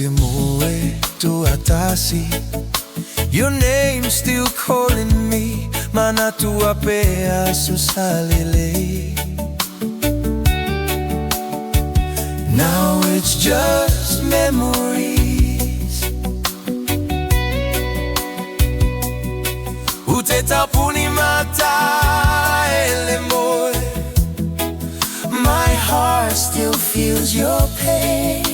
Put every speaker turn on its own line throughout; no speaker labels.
moe tu atasi. Your name still calling me, mana tua pea susalile. Now it's just memories. Uteta puni mata ele moe. My heart still feels your pain.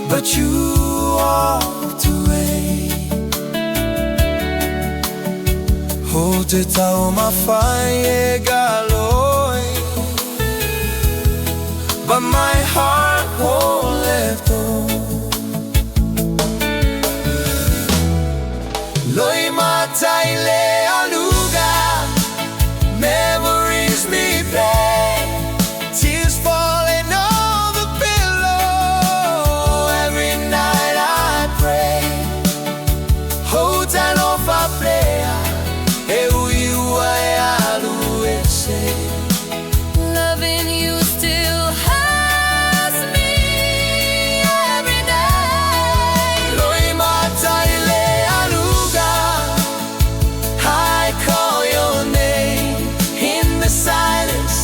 But you walked away. Hold it down, my fire galoi. But my heart won't let go. Lomata ile aluga. Memories me play. Tears falling on the pillow. Every night I pray. Hold on off a player. Eu aluga.
Loving you still has me every day.
Lomata ile aluga. I call your name in the silence.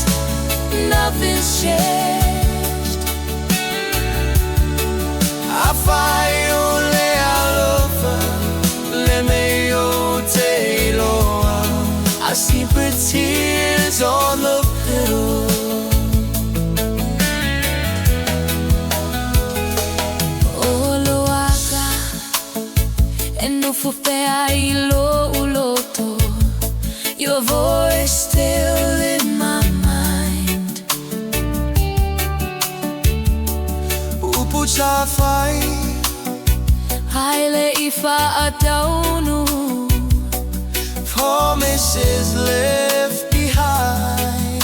Nothing's changed.
I find only aluga. Let me take I see pretty tears on the pillow.
Oloaka enufupea ilo uloto. Your voice still in my mind.
Upuchafai
Haile ifa ataunu.
Promises left behind.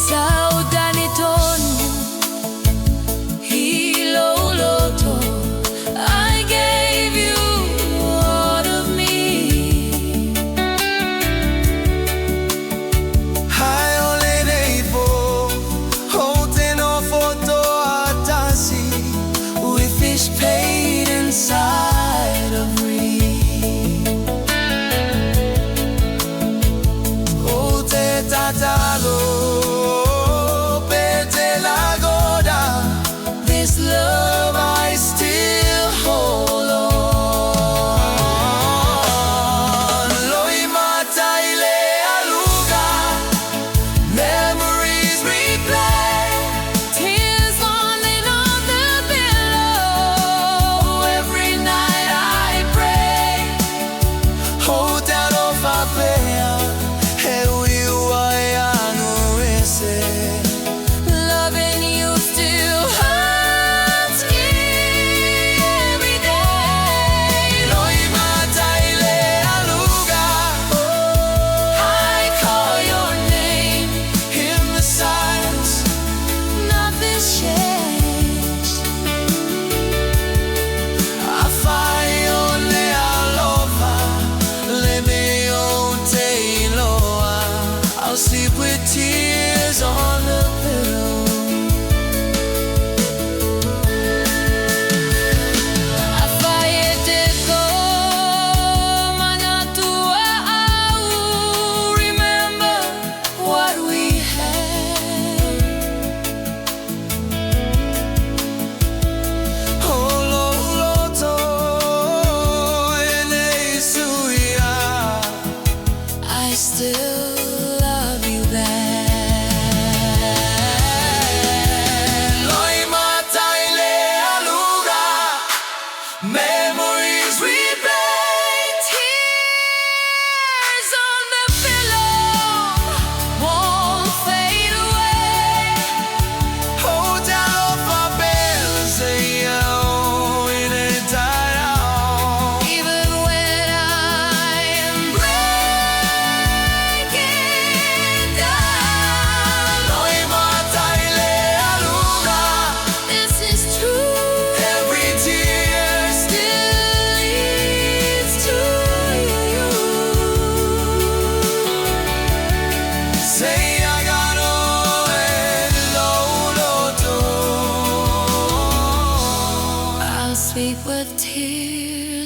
Saudani tonu hilo loto. I gave you all of me.
I only nevo holding on for atasi with this pain inside.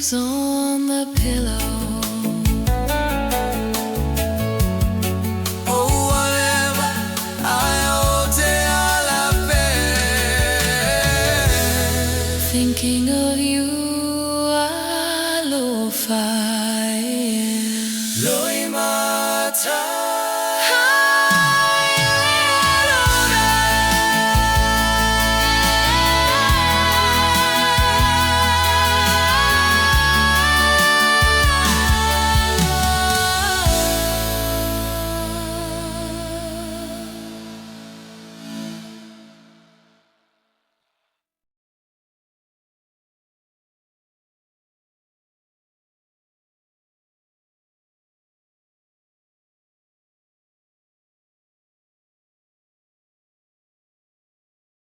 tears on the pillow. Thinking of you, Lomata.
Lomata.